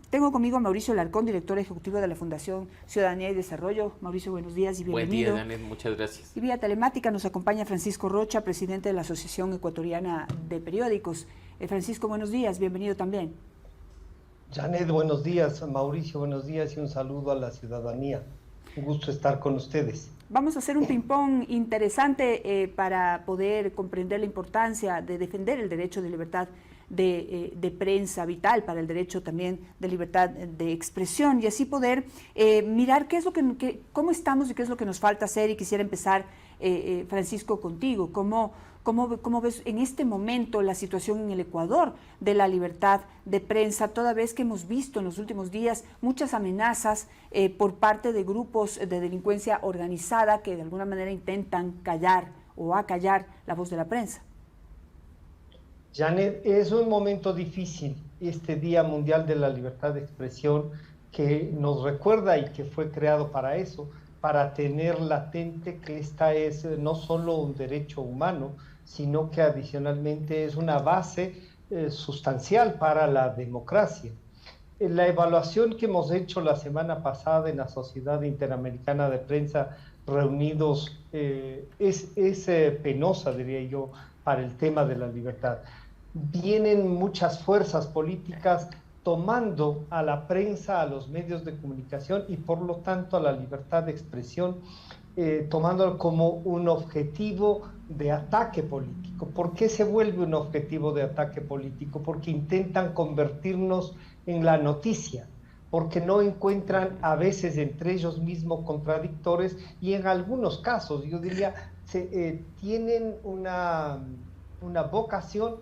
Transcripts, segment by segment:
Tengo conmigo a Mauricio Larcón, director ejecutivo de la Fundación Ciudadanía y Desarrollo. Mauricio, buenos días y bienvenido. Buen día, Janet, muchas gracias. Y vía telemática nos acompaña Francisco Rocha, presidente de la Asociación Ecuatoriana de Periódicos. Francisco, buenos días, bienvenido también. Janet, buenos días. Mauricio, buenos días y un saludo a la ciudadanía. Un gusto estar con ustedes. Vamos a hacer un ping-pong interesante para poder comprender la importancia de defender el derecho de libertad de prensa, vital para el derecho también de libertad de expresión, y así poder mirar qué es lo cómo estamos y qué es lo que nos falta hacer. Y quisiera empezar, Francisco, contigo. ¿Cómo ves en este momento la situación en el Ecuador de la libertad de prensa, toda vez que hemos visto en los últimos días muchas amenazas por parte de grupos de delincuencia organizada que de alguna manera intentan callar o acallar la voz de la prensa? Janet, es un momento difícil este Día Mundial de la Libertad de Expresión, que nos recuerda y que fue creado para eso, para tener latente que esta es no solo un derecho humano, sino que adicionalmente es una base sustancial para la democracia. La evaluación que hemos hecho la semana pasada en la Sociedad Interamericana de Prensa Reunidos es penosa, diría yo, para el tema de la libertad. Vienen muchas fuerzas políticas tomando a la prensa, a los medios de comunicación y por lo tanto a la libertad de expresión, tomándolo como un objetivo de ataque político. ¿Por qué se vuelve un objetivo de ataque político? Porque intentan convertirnos en la noticia, porque no encuentran a veces entre ellos mismos contradictores y en algunos casos, yo diría, tienen una vocación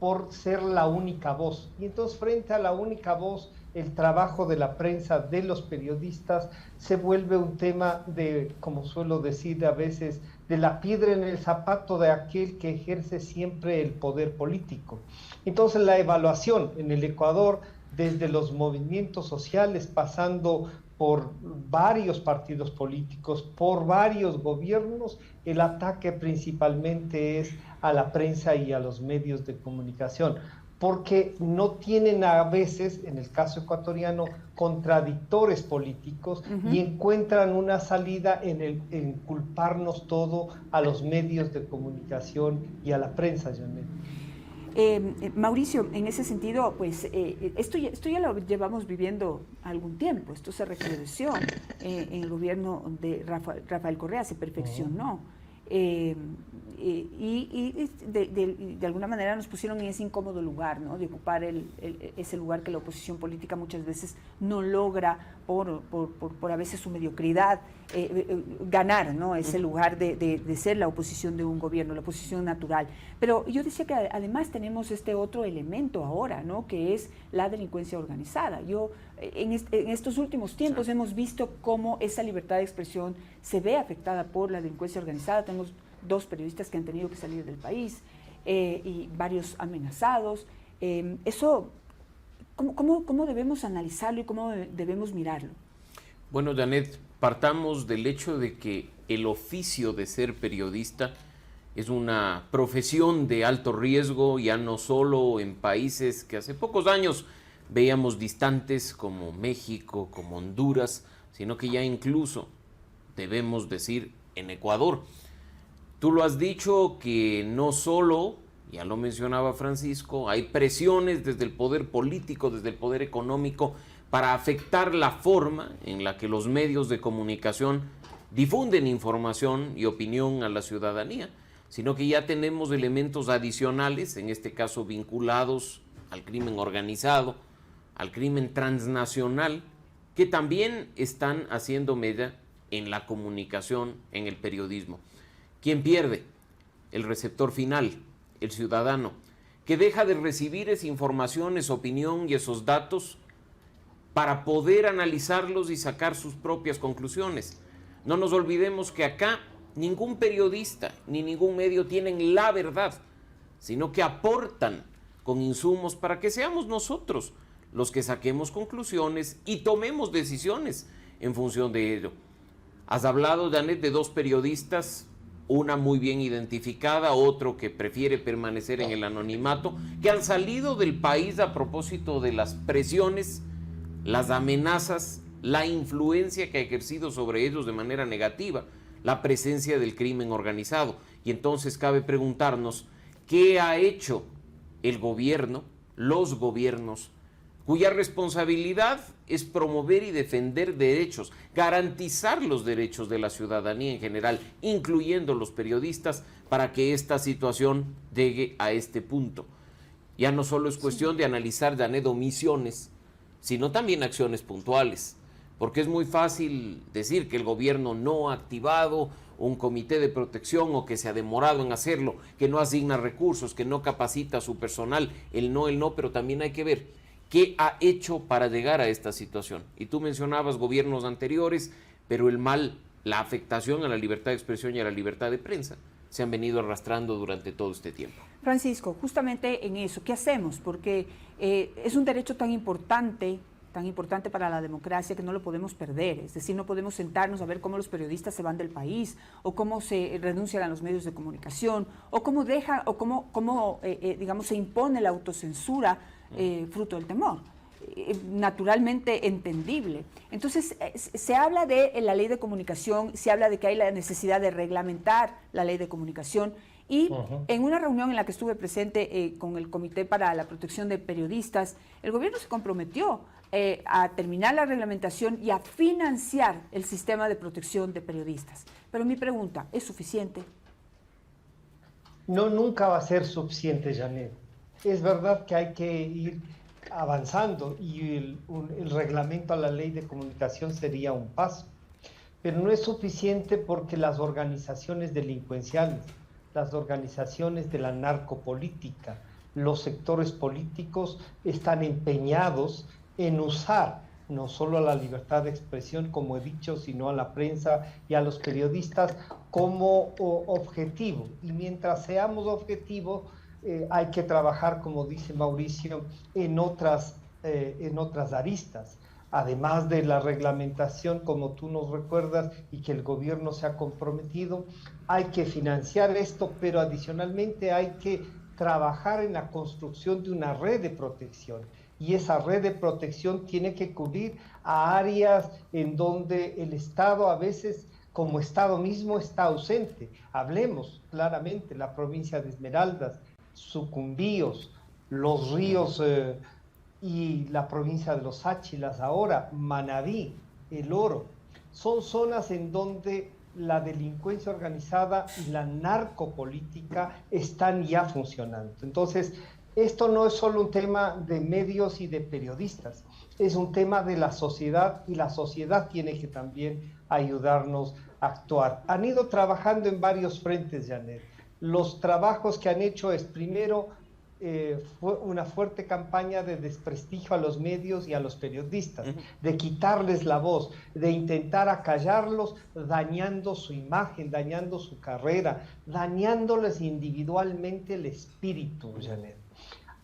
por ser la única voz. Y entonces, frente a la única voz, el trabajo de la prensa, de los periodistas, se vuelve un tema de, como suelo decir a veces, de la piedra en el zapato de aquel que ejerce siempre el poder político. Entonces, la evaluación en el Ecuador, desde los movimientos sociales, pasando por varios partidos políticos, por varios gobiernos, el ataque principalmente es a la prensa y a los medios de comunicación, porque no tienen a veces, en el caso ecuatoriano, contradictores políticos y encuentran una salida en culparnos todo a los medios de comunicación y a la prensa, Janet. Mauricio, en ese sentido, pues esto ya lo llevamos viviendo algún tiempo. Esto se recrudeció en el gobierno de Rafael Correa, se perfeccionó. Y de alguna manera nos pusieron en ese incómodo lugar, ¿no?, de ocupar ese lugar que la oposición política muchas veces no logra por a veces su mediocridad ganar, ¿no?, ese lugar de ser la oposición de un gobierno, la oposición natural. Pero yo decía que además tenemos este otro elemento ahora, ¿no?, que es la delincuencia organizada. En estos últimos tiempos hemos visto cómo esa libertad de expresión se ve afectada por la delincuencia organizada. Tenemos 2 periodistas que han tenido que salir del país y varios amenazados. Eso, ¿cómo debemos analizarlo y cómo debemos mirarlo? Bueno, Janet, partamos del hecho de que el oficio de ser periodista es una profesión de alto riesgo, ya no solo en países que hace pocos años veíamos distantes como México, como Honduras, sino que ya incluso, debemos decir, en Ecuador. Tú lo has dicho que no solo, ya lo mencionaba Francisco, hay presiones desde el poder político, desde el poder económico, para afectar la forma en la que los medios de comunicación difunden información y opinión a la ciudadanía, sino que ya tenemos elementos adicionales, en este caso vinculados al crimen organizado, al crimen transnacional, que también están haciendo mella en la comunicación, en el periodismo. ¿Quién pierde? El receptor final, el ciudadano, que deja de recibir esa información, esa opinión y esos datos para poder analizarlos y sacar sus propias conclusiones. No nos olvidemos que acá ningún periodista ni ningún medio tienen la verdad, sino que aportan con insumos para que seamos nosotros los que saquemos conclusiones y tomemos decisiones en función de ello. Has hablado, Janet, de 2 periodistas, una muy bien identificada, otro que prefiere permanecer en el anonimato, que han salido del país a propósito de las presiones las amenazas, la influencia que ha ejercido sobre ellos de manera negativa, la presencia del crimen organizado. Y entonces cabe preguntarnos, ¿qué ha hecho el gobierno, los gobiernos, cuya responsabilidad es promover y defender derechos, garantizar los derechos de la ciudadanía en general, incluyendo los periodistas, para que esta situación llegue a este punto? Ya no solo es cuestión de analizar, Janet, omisiones, sino también acciones puntuales, porque es muy fácil decir que el gobierno no ha activado un comité de protección o que se ha demorado en hacerlo, que no asigna recursos, que no capacita a su personal, el no, pero también hay que ver qué ha hecho para llegar a esta situación. Y tú mencionabas gobiernos anteriores, pero el mal, la afectación a la libertad de expresión y a la libertad de prensa se han venido arrastrando durante todo este tiempo. Francisco, justamente en eso, ¿qué hacemos? Porque es un derecho tan importante para la democracia que no lo podemos perder. Es decir, no podemos sentarnos a ver cómo los periodistas se van del país, o cómo se renuncian a los medios de comunicación, o cómo digamos, se impone la autocensura fruto del temor. Naturalmente entendible. Entonces, se habla de la ley de comunicación, se habla de que hay la necesidad de reglamentar la ley de comunicación, y en una reunión en la que estuve presente con el Comité para la Protección de Periodistas, el gobierno se comprometió a terminar la reglamentación y a financiar el sistema de protección de periodistas. Pero mi pregunta, ¿es suficiente? No, nunca va a ser suficiente, Janet. Es verdad que hay que ir avanzando y el reglamento a la ley de comunicación sería un paso, pero no es suficiente porque las organizaciones delincuenciales, las organizaciones de la narcopolítica, los sectores políticos están empeñados en usar no solo a la libertad de expresión, como he dicho, sino a la prensa y a los periodistas como objetivo. Y mientras seamos objetivos, hay que trabajar, como dice Mauricio, en otras aristas. Además de la reglamentación, como tú nos recuerdas, y que el gobierno se ha comprometido, hay que financiar esto, pero adicionalmente hay que trabajar en la construcción de una red de protección. Y esa red de protección tiene que cubrir a áreas en donde el Estado a veces, como Estado mismo, está ausente. Hablemos claramente, la provincia de Esmeraldas, Sucumbíos, Los Ríos y la provincia de Los Áchilas ahora, Manabí, El Oro, son zonas en donde la delincuencia organizada y la narcopolítica están ya funcionando. Entonces, esto no es solo un tema de medios y de periodistas, es un tema de la sociedad, y la sociedad tiene que también ayudarnos a actuar. Han ido trabajando en varios frentes, Janet. Los trabajos que han hecho es, primero, fue una fuerte campaña de desprestigio a los medios y a los periodistas, de quitarles la voz, de intentar acallarlos, dañando su imagen, dañando su carrera, dañándoles individualmente el espíritu, Janet.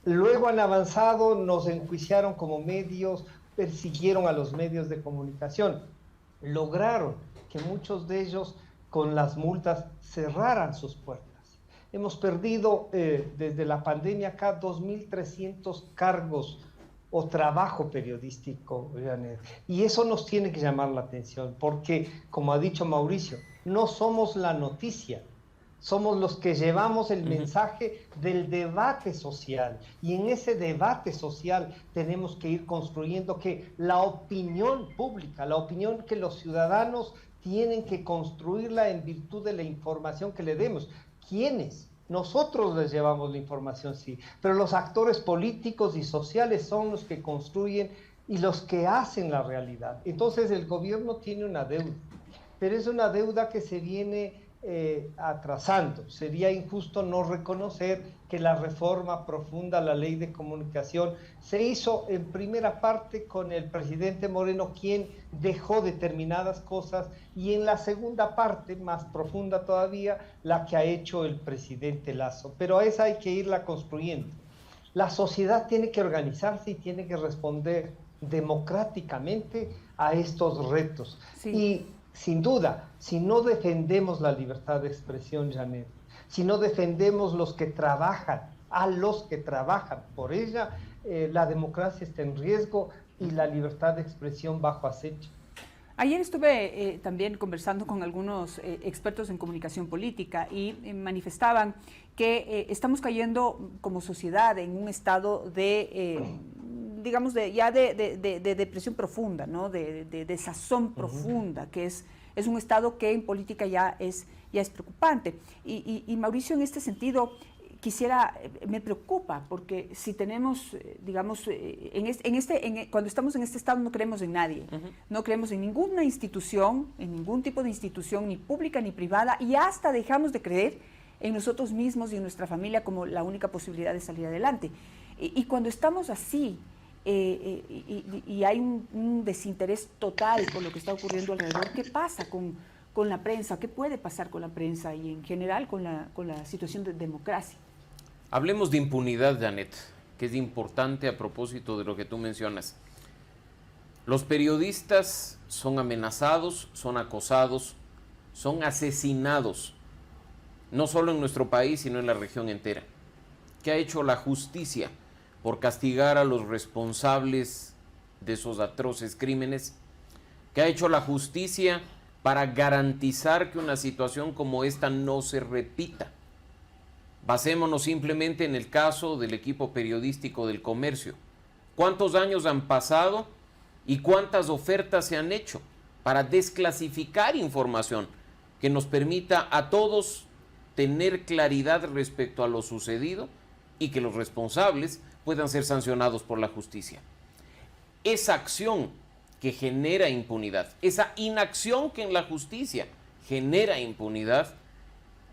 Luego han avanzado, nos enjuiciaron como medios, persiguieron a los medios de comunicación, lograron que muchos de ellos con las multas cerraran sus puertas. Hemos perdido desde la pandemia acá 2.300 cargos o trabajo periodístico, Janet. Y eso nos tiene que llamar la atención, porque, como ha dicho Mauricio, no somos la noticia, somos los que llevamos el mensaje del debate social. Y en ese debate social tenemos que ir construyendo que la opinión pública, la opinión que los ciudadanos tienen que construirla en virtud de la información que le demos. ¿Quiénes? Nosotros les llevamos la información, sí, pero los actores políticos y sociales son los que construyen y los que hacen la realidad. Entonces el gobierno tiene una deuda, pero es una deuda que se viene atrasando. Sería injusto no reconocer que la reforma profunda a la ley de comunicación se hizo en primera parte con el presidente Moreno, quien dejó determinadas cosas, y en la segunda parte, más profunda todavía, la que ha hecho el presidente Lasso. Pero a esa hay que irla construyendo. La sociedad tiene que organizarse y tiene que responder democráticamente a estos retos. Sí. Y sin duda, si no defendemos la libertad de expresión, Janet, si no defendemos a los que trabajan por ella, la democracia está en riesgo y la libertad de expresión bajo acecho. Ayer estuve también conversando con algunos expertos en comunicación política y manifestaban que estamos cayendo como sociedad en un estado de, digamos, de depresión profunda, ¿no? De desazón profunda, que es un estado que en política ya es preocupante. Y Mauricio, en este sentido, me preocupa, porque si tenemos, digamos, cuando estamos en este estado no creemos en nadie, no creemos en ninguna institución, en ningún tipo de institución, ni pública ni privada, y hasta dejamos de creer en nosotros mismos y en nuestra familia como la única posibilidad de salir adelante. Y cuando estamos así, y hay un desinterés total por lo que está ocurriendo alrededor, ¿qué pasa con la prensa? ¿Qué puede pasar con la prensa y en general con la situación de democracia? Hablemos de impunidad, Janet, que es importante a propósito de lo que tú mencionas. Los periodistas son amenazados, son acosados, son asesinados, no solo en nuestro país, sino en la región entera. ¿Qué ha hecho la justicia por castigar a los responsables de esos atroces crímenes? ¿Qué ha hecho la justicia para garantizar que una situación como esta no se repita? Basémonos simplemente en el caso del equipo periodístico del Comercio. ¿Cuántos años han pasado y cuántas ofertas se han hecho para desclasificar información que nos permita a todos tener claridad respecto a lo sucedido y que los responsables puedan ser sancionados por la justicia? Esa acción que genera impunidad, esa inacción que en la justicia genera impunidad,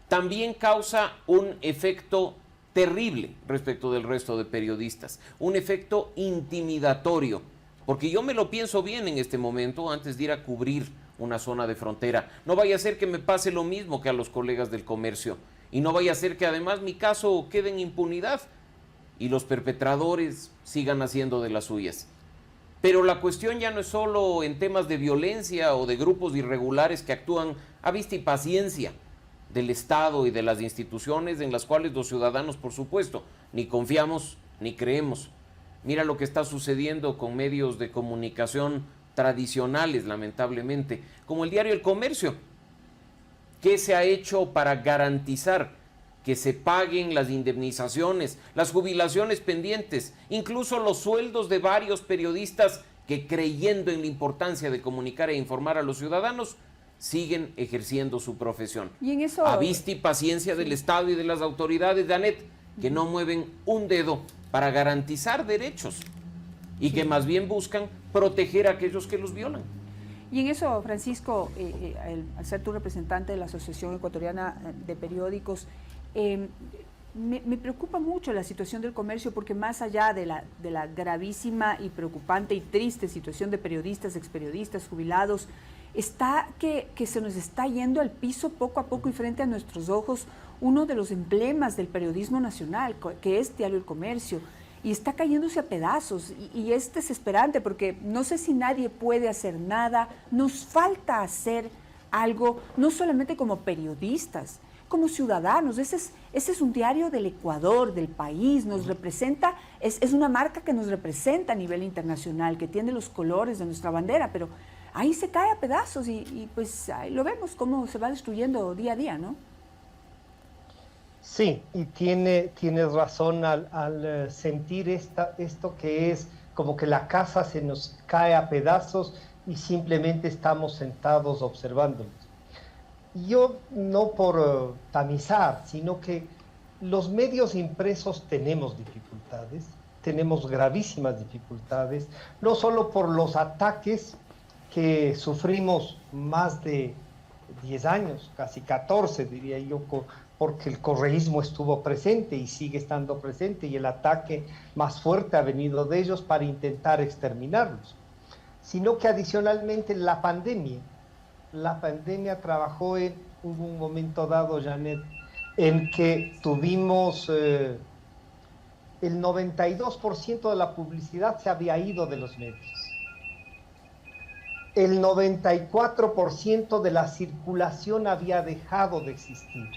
también causa un efecto terrible respecto del resto de periodistas, un efecto intimidatorio, porque yo me lo pienso bien en este momento antes de ir a cubrir una zona de frontera. No vaya a ser que me pase lo mismo que a los colegas del Comercio, y no vaya a ser que además mi caso quede en impunidad y los perpetradores sigan haciendo de las suyas. Pero la cuestión ya no es solo en temas de violencia o de grupos irregulares que actúan a vista y paciencia del Estado y de las instituciones en las cuales los ciudadanos, por supuesto, ni confiamos ni creemos. Mira lo que está sucediendo con medios de comunicación tradicionales, lamentablemente, como el diario El Comercio. ¿Qué se ha hecho para garantizar que se paguen las indemnizaciones, las jubilaciones pendientes, incluso los sueldos de varios periodistas que, creyendo en la importancia de comunicar e informar a los ciudadanos, siguen ejerciendo su profesión? Y en eso, a vista y paciencia del Estado y de las autoridades, Janet, que no mueven un dedo para garantizar derechos y que más bien buscan proteger a aquellos que los violan. Y en eso, Francisco, al ser tu representante de la Asociación Ecuatoriana de Periódicos, me preocupa mucho la situación del Comercio, porque más allá de la gravísima y preocupante y triste situación de periodistas, experiodistas, jubilados, está que se nos está yendo al piso poco a poco y frente a nuestros ojos uno de los emblemas del periodismo nacional, que es Diario El Comercio, y está cayéndose a pedazos, y es desesperante porque no sé si nadie puede hacer nada. Nos falta hacer algo, no solamente como periodistas, como ciudadanos. Ese es un diario del Ecuador, del país, nos representa, es una marca que nos representa a nivel internacional, que tiene los colores de nuestra bandera, pero ahí se cae a pedazos y pues ahí lo vemos cómo se va destruyendo día a día, ¿no? Sí, y tienes razón al sentir esto que es como que la casa se nos cae a pedazos y simplemente estamos sentados observándolos. Yo no por tamizar, sino que los medios impresos tenemos dificultades, tenemos gravísimas dificultades, no solo por los ataques que sufrimos más de 10 años, casi 14 diría yo, porque el correísmo estuvo presente y sigue estando presente, y el ataque más fuerte ha venido de ellos para intentar exterminarlos, sino que adicionalmente la pandemia trabajó hubo un momento dado, Janet, en que tuvimos el 92% de la publicidad se había ido de los medios. El 94% de la circulación había dejado de existir.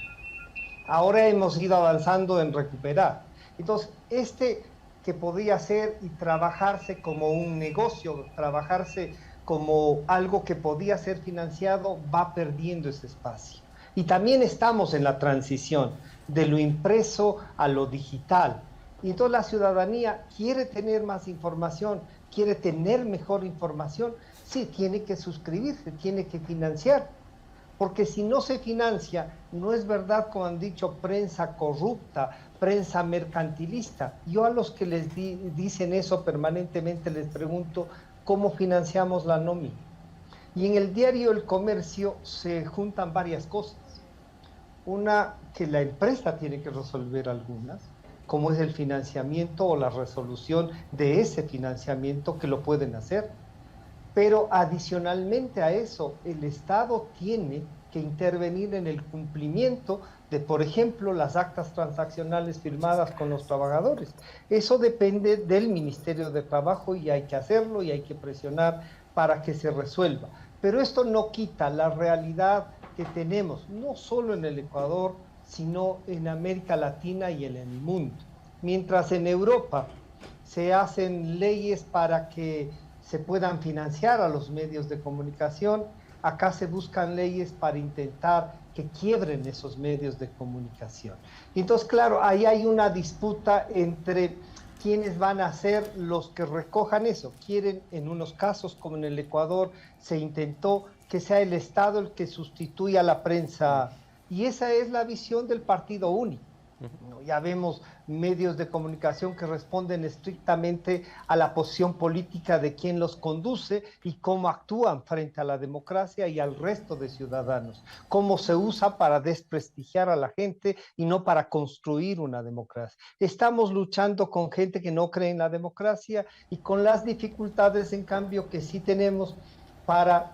Ahora hemos ido avanzando en recuperar. Entonces, que podía ser y trabajarse como un negocio, trabajarse como algo que podía ser financiado, va perdiendo ese espacio. Y también estamos en la transición de lo impreso a lo digital. Y entonces la ciudadanía quiere tener más información, quiere tener mejor información, sí, tiene que suscribirse, tiene que financiar. Porque si no se financia, no es verdad, como han dicho, prensa corrupta, prensa mercantilista. Yo a los que les dicen eso permanentemente les pregunto, ¿cómo financiamos la nómina? Y en el diario El Comercio se juntan varias cosas. Una, que la empresa tiene que resolver algunas, como es el financiamiento o la resolución de ese financiamiento, que lo pueden hacer. Pero adicionalmente a eso, el Estado tiene que intervenir en el cumplimiento de, por ejemplo, las actas transaccionales firmadas con los trabajadores. Eso depende del Ministerio de Trabajo y hay que hacerlo y hay que presionar para que se resuelva. Pero esto no quita la realidad que tenemos, no solo en el Ecuador, sino en América Latina y en el mundo. Mientras en Europa se hacen leyes para que se puedan financiar a los medios de comunicación, acá se buscan leyes para intentar que quiebren esos medios de comunicación. Y entonces, claro, ahí hay una disputa entre quiénes van a ser los que recojan eso. Quieren, en unos casos, como en el Ecuador, se intentó que sea el Estado el que sustituya a la prensa, y esa es la visión del partido único. Ya vemos medios de comunicación que responden estrictamente a la posición política de quien los conduce y cómo actúan frente a la democracia y al resto de ciudadanos, cómo se usa para desprestigiar a la gente y no para construir una democracia. Estamos luchando con gente que no cree en la democracia y con las dificultades, en cambio, que sí tenemos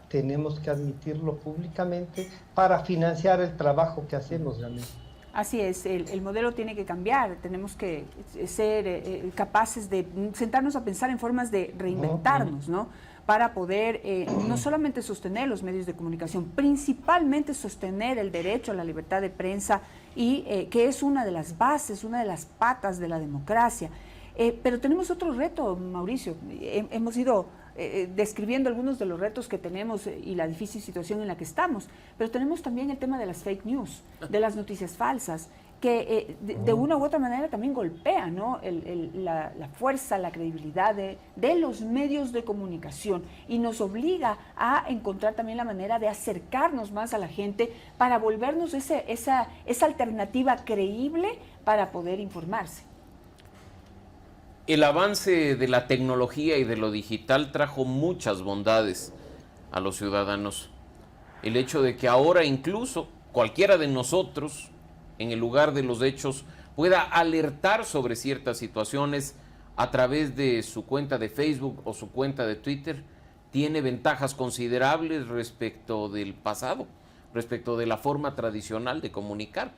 tenemos que admitirlo públicamente, para financiar el trabajo que hacemos realmente. Así es, el modelo tiene que cambiar, tenemos que ser capaces de sentarnos a pensar en formas de reinventarnos, ¿no? Para poder no solamente sostener los medios de comunicación, principalmente sostener el derecho a la libertad de prensa, y que es una de las bases, una de las patas de la democracia. Pero tenemos otro reto, Mauricio. Hemos ido describiendo algunos de los retos que tenemos y la difícil situación en la que estamos, pero tenemos también el tema de las fake news, de las noticias falsas, que de una u otra manera también golpean, ¿no? la fuerza, la credibilidad de los medios de comunicación, y nos obliga a encontrar también la manera de acercarnos más a la gente para volvernos esa alternativa creíble para poder informarse. El avance de la tecnología y de lo digital trajo muchas bondades a los ciudadanos. El hecho de que ahora incluso cualquiera de nosotros, en el lugar de los hechos, pueda alertar sobre ciertas situaciones a través de su cuenta de Facebook o su cuenta de Twitter, tiene ventajas considerables respecto del pasado, respecto de la forma tradicional de comunicar.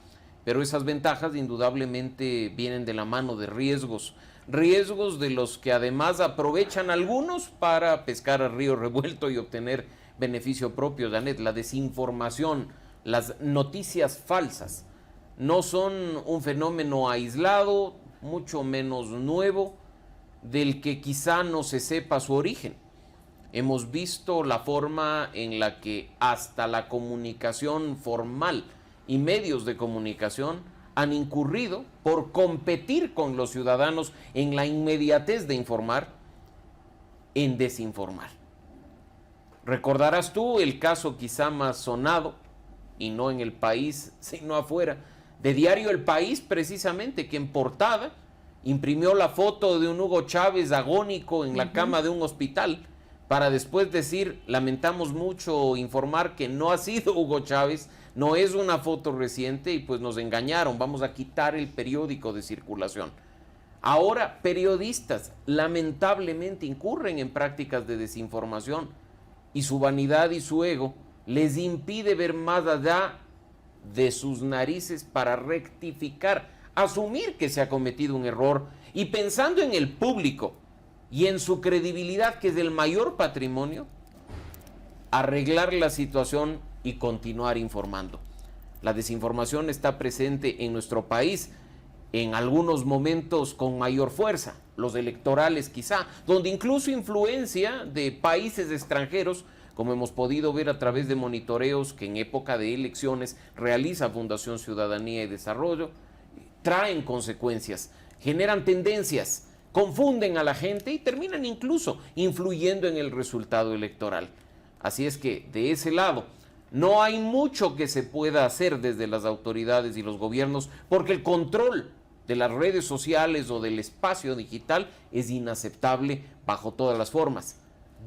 Pero esas ventajas indudablemente vienen de la mano de riesgos de los que además aprovechan algunos para pescar a río revuelto y obtener beneficio propio. Janet, la desinformación, las noticias falsas, no son un fenómeno aislado, mucho menos nuevo, del que quizá no se sepa su origen. Hemos visto la forma en la que hasta la comunicación formal y medios de comunicación han incurrido por competir con los ciudadanos en la inmediatez de informar, en desinformar. Recordarás tú el caso quizá más sonado, y no en el país, sino afuera, de Diario El País, precisamente, que en portada imprimió la foto de un Hugo Chávez agónico en la cama de un hospital, para después decir, lamentamos mucho informar que no ha sido Hugo Chávez, no es una foto reciente y pues nos engañaron, vamos a quitar el periódico de circulación. Ahora periodistas lamentablemente incurren en prácticas de desinformación y su vanidad y su ego les impide ver más allá de sus narices para rectificar, asumir que se ha cometido un error y, pensando en el público y en su credibilidad, que es el mayor patrimonio, arreglar la situación y continuar informando. La desinformación está presente en nuestro país, en algunos momentos con mayor fuerza. los electorales quizá, donde incluso influencia de países extranjeros, como hemos podido ver a través de monitoreos que en época de elecciones realiza Fundación Ciudadanía y Desarrollo, traen consecuencias, generan tendencias, confunden a la gente y terminan incluso influyendo en el resultado electoral. Así es que de ese lado no hay mucho que se pueda hacer desde las autoridades y los gobiernos, porque el control de las redes sociales o del espacio digital es inaceptable bajo todas las formas.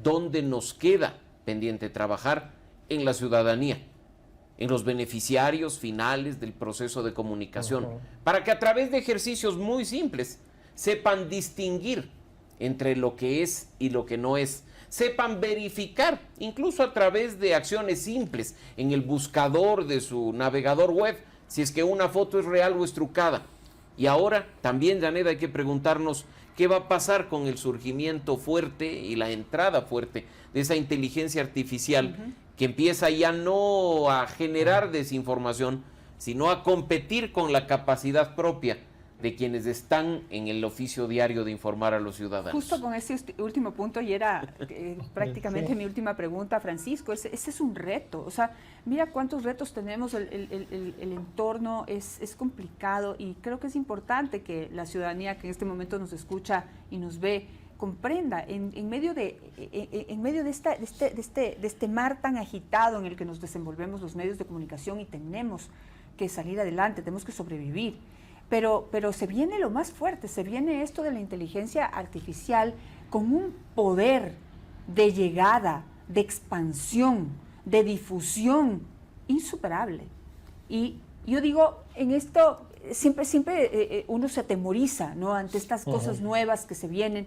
¿Dónde nos queda pendiente trabajar? En la ciudadanía, en los beneficiarios finales del proceso de comunicación, para que a través de ejercicios muy simples sepan distinguir entre lo que es y lo que no es, sepan verificar, incluso a través de acciones simples en el buscador de su navegador web, si es que una foto es real o es trucada. Y ahora también, Janet, hay que preguntarnos qué va a pasar con el surgimiento fuerte y la entrada fuerte de esa inteligencia artificial que empieza ya no a generar desinformación, sino a competir con la capacidad propia de quienes están en el oficio diario de informar a los ciudadanos. Justo con ese último punto, y era prácticamente sí. Mi última pregunta, Francisco, ese es un reto. O sea, mira cuántos retos tenemos, el entorno es complicado, y creo que es importante que la ciudadanía que en este momento nos escucha y nos ve comprenda en medio de este mar tan agitado en el que nos desenvolvemos los medios de comunicación, y tenemos que salir adelante, tenemos que sobrevivir. Pero se viene lo más fuerte, se viene esto de la inteligencia artificial con un poder de llegada, de expansión, de difusión insuperable. Y yo digo, en esto siempre uno se atemoriza, ¿no?, ante estas cosas nuevas que se vienen,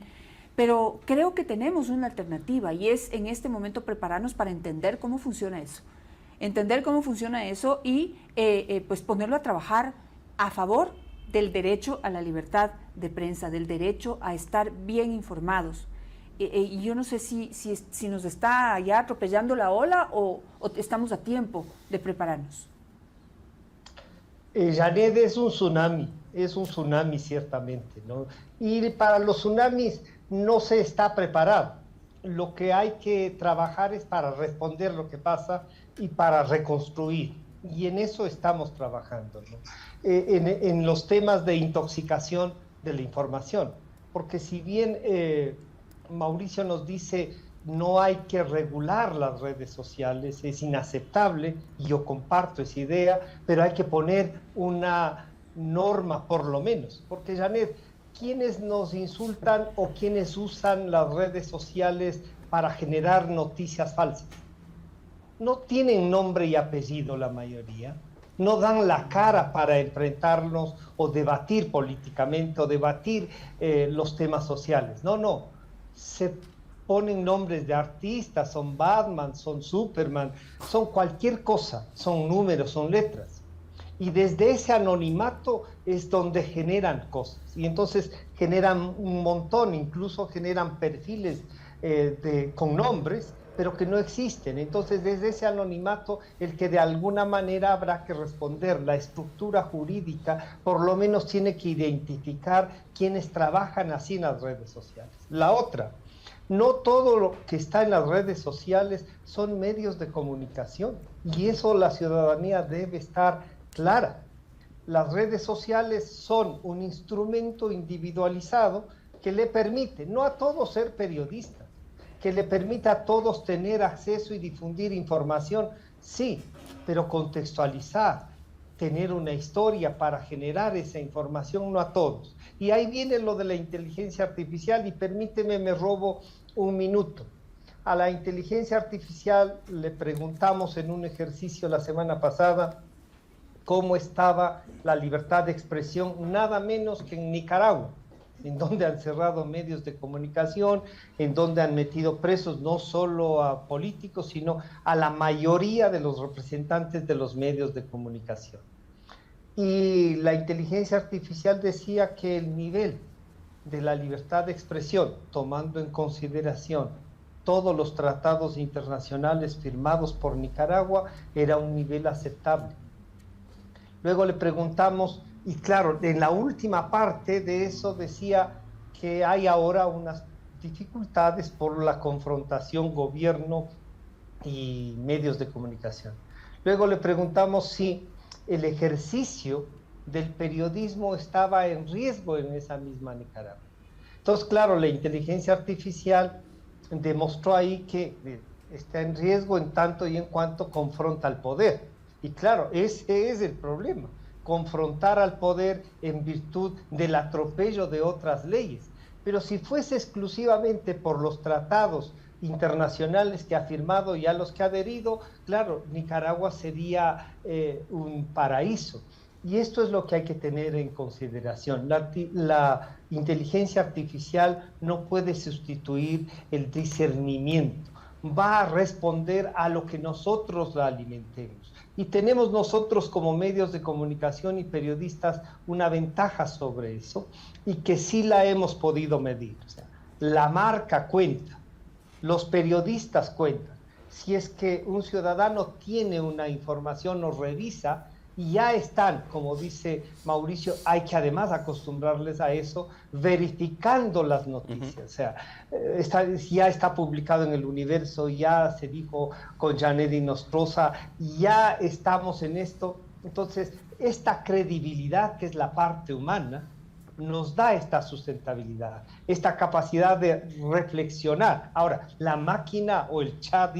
pero creo que tenemos una alternativa, y es en este momento prepararnos para entender cómo funciona eso. Y pues ponerlo a trabajar a favor del derecho a la libertad de prensa, del derecho a estar bien informados. Y yo no sé si nos está ya atropellando la ola o estamos a tiempo de prepararnos. Janet, es un tsunami ciertamente, ¿no? Y para los tsunamis no se está preparado. Lo que hay que trabajar es para responder lo que pasa y para reconstruir. Y en eso estamos trabajando, ¿no? En los temas de intoxicación de la información. Porque si bien Mauricio nos dice no hay que regular las redes sociales, es inaceptable, y yo comparto esa idea, pero hay que poner una norma por lo menos. Porque, Janet, ¿quiénes nos insultan o quiénes usan las redes sociales para generar noticias falsas? No tienen nombre y apellido la mayoría, no dan la cara para enfrentarnos o debatir políticamente o debatir los temas sociales. No, se ponen nombres de artistas, son Batman, son Superman, son cualquier cosa, son números, son letras. Y desde ese anonimato es donde generan cosas. Y entonces generan un montón, incluso generan perfiles con nombres, pero que no existen. Entonces, desde ese anonimato, el que de alguna manera habrá que responder, la estructura jurídica, por lo menos tiene que identificar quienes trabajan así en las redes sociales. La otra, no todo lo que está en las redes sociales son medios de comunicación, y eso la ciudadanía debe estar clara. Las redes sociales son un instrumento individualizado que le permite, no a todos ser periodistas, que le permita a todos tener acceso y difundir información, sí, pero contextualizar, tener una historia para generar esa información, no a todos. Y ahí viene lo de la inteligencia artificial, y permíteme, me robo un minuto. A la inteligencia artificial le preguntamos en un ejercicio la semana pasada cómo estaba la libertad de expresión, nada menos que en Nicaragua, en donde han cerrado medios de comunicación, en donde han metido presos no solo a políticos, sino a la mayoría de los representantes de los medios de comunicación. Y la inteligencia artificial decía que el nivel de la libertad de expresión, tomando en consideración todos los tratados internacionales firmados por Nicaragua, era un nivel aceptable. Luego le preguntamos, y claro, en la última parte de eso decía que hay ahora unas dificultades por la confrontación gobierno y medios de comunicación. Luego le preguntamos si el ejercicio del periodismo estaba en riesgo en esa misma Nicaragua. Entonces, claro, la inteligencia artificial demostró ahí que está en riesgo en tanto y en cuanto confronta al poder. Y claro, ese es el problema, confrontar al poder en virtud del atropello de otras leyes. Pero si fuese exclusivamente por los tratados internacionales que ha firmado y a los que ha adherido, claro, Nicaragua sería un paraíso. Y esto es lo que hay que tener en consideración. La inteligencia artificial no puede sustituir el discernimiento. Va a responder a lo que nosotros la alimentemos. Y tenemos nosotros como medios de comunicación y periodistas una ventaja sobre eso, y que sí la hemos podido medir. O sea, la marca cuenta, los periodistas cuentan. Si es que un ciudadano tiene una información o revisa, y ya están, como dice Mauricio, hay que además acostumbrarles a eso, verificando las noticias. O sea, ya está publicado en El Universo, ya se dijo con Janet Nostroza, ya estamos en esto. Entonces, esta credibilidad, que es la parte humana, nos da esta sustentabilidad, esta capacidad de reflexionar. Ahora, la máquina o el chat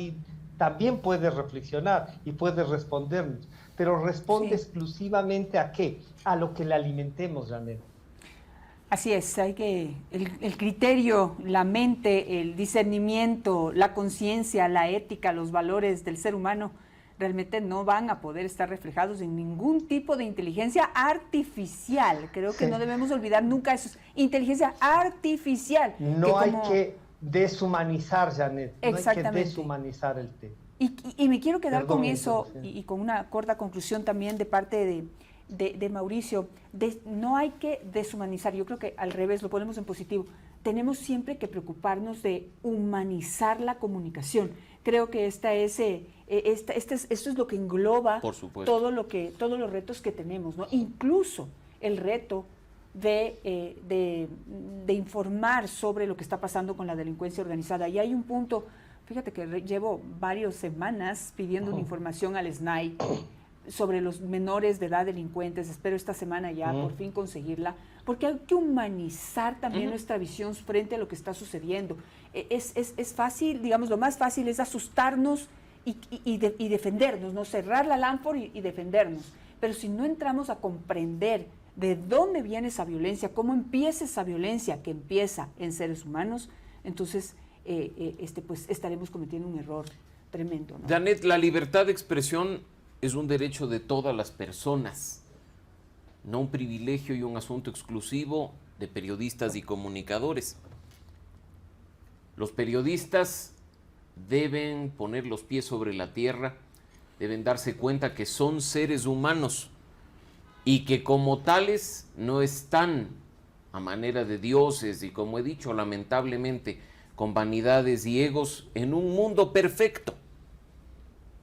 también puede reflexionar y puede respondernos, pero responde exclusivamente ¿a qué? A lo que le alimentemos, Janet. Así es, hay que el criterio, la mente, el discernimiento, la conciencia, la ética, los valores del ser humano realmente no van a poder estar reflejados en ningún tipo de inteligencia artificial. Creo que no debemos olvidar nunca eso. Inteligencia artificial. No hay que deshumanizar, Janet. Exactamente. No hay que deshumanizar el tema. Y me quiero quedar con eso y con una corta conclusión también de parte de Mauricio. No hay que deshumanizar, yo creo que al revés, lo ponemos en positivo. Tenemos siempre que preocuparnos de humanizar la comunicación. Creo que esto es lo que engloba todos los retos que tenemos, ¿no? Incluso el reto de informar sobre lo que está pasando con la delincuencia organizada. Y hay un punto. Fíjate que llevo varias semanas pidiendo una información al SNAI sobre los menores de edad delincuentes. Espero esta semana ya por fin conseguirla, porque hay que humanizar también nuestra visión frente a lo que está sucediendo. Es fácil, digamos, lo más fácil es asustarnos y defendernos, ¿no? Cerrar la lámpara y defendernos. Pero si no entramos a comprender de dónde viene esa violencia, cómo empieza esa violencia que empieza en seres humanos, entonces pues estaremos cometiendo un error tremendo, ¿no? Janet, la libertad de expresión es un derecho de todas las personas, no un privilegio y un asunto exclusivo de periodistas y comunicadores. Los periodistas deben poner los pies sobre la tierra, deben darse cuenta que son seres humanos y que como tales no están a manera de dioses y, como he dicho, lamentablemente, con vanidades y egos en un mundo perfecto.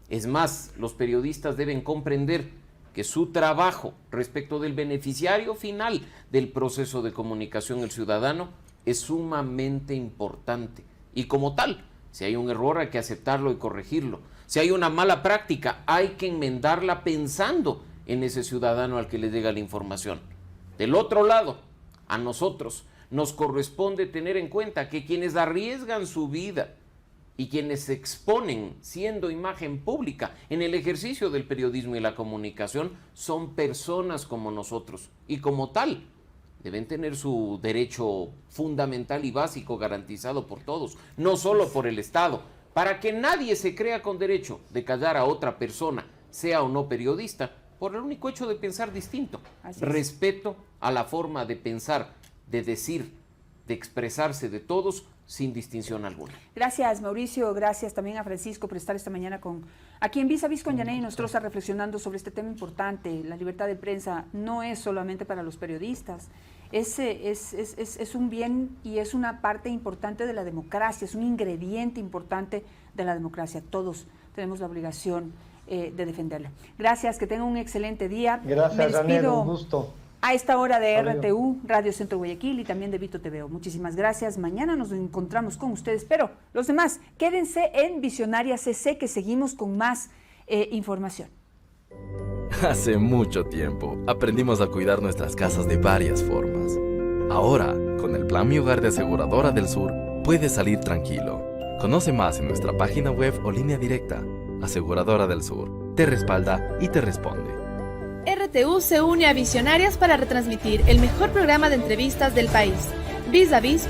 Es más, los periodistas deben comprender que su trabajo respecto del beneficiario final del proceso de comunicación, el ciudadano, es sumamente importante. Y como tal, si hay un error hay que aceptarlo y corregirlo. Si hay una mala práctica, hay que enmendarla pensando en ese ciudadano al que le llega la información. Del otro lado, a nosotros nos corresponde tener en cuenta que quienes arriesgan su vida y quienes se exponen siendo imagen pública en el ejercicio del periodismo y la comunicación son personas como nosotros y como tal deben tener su derecho fundamental y básico garantizado por todos, no solo por el Estado, para que nadie se crea con derecho de callar a otra persona, sea o no periodista, por el único hecho de pensar distinto. Respeto a la forma de pensar, de decir, de expresarse de todos sin distinción alguna. Gracias, Mauricio, gracias también a Francisco por estar esta mañana aquí en Vis a Vis con Janet Nostroza, reflexionando sobre este tema importante. La libertad de prensa no es solamente para los periodistas, es un bien y es una parte importante de la democracia, es un ingrediente importante de la democracia. Todos tenemos la obligación de defenderlo. Gracias, que tengan un excelente día. Gracias, Janet, un gusto. a esta hora de RTU, Radio Centro Guayaquil y también de Vito TVO. Muchísimas gracias. Mañana nos encontramos con ustedes, pero los demás, quédense en Visionaria CC, que seguimos con más información. Hace mucho tiempo aprendimos a cuidar nuestras casas de varias formas. Ahora, con el Plan Mi Hogar de Aseguradora del Sur, puedes salir tranquilo. Conoce más en nuestra página web o línea directa. Aseguradora del Sur, te respalda y te responde. RTU se une a Visionarias para retransmitir el mejor programa de entrevistas del país. Vis a Vis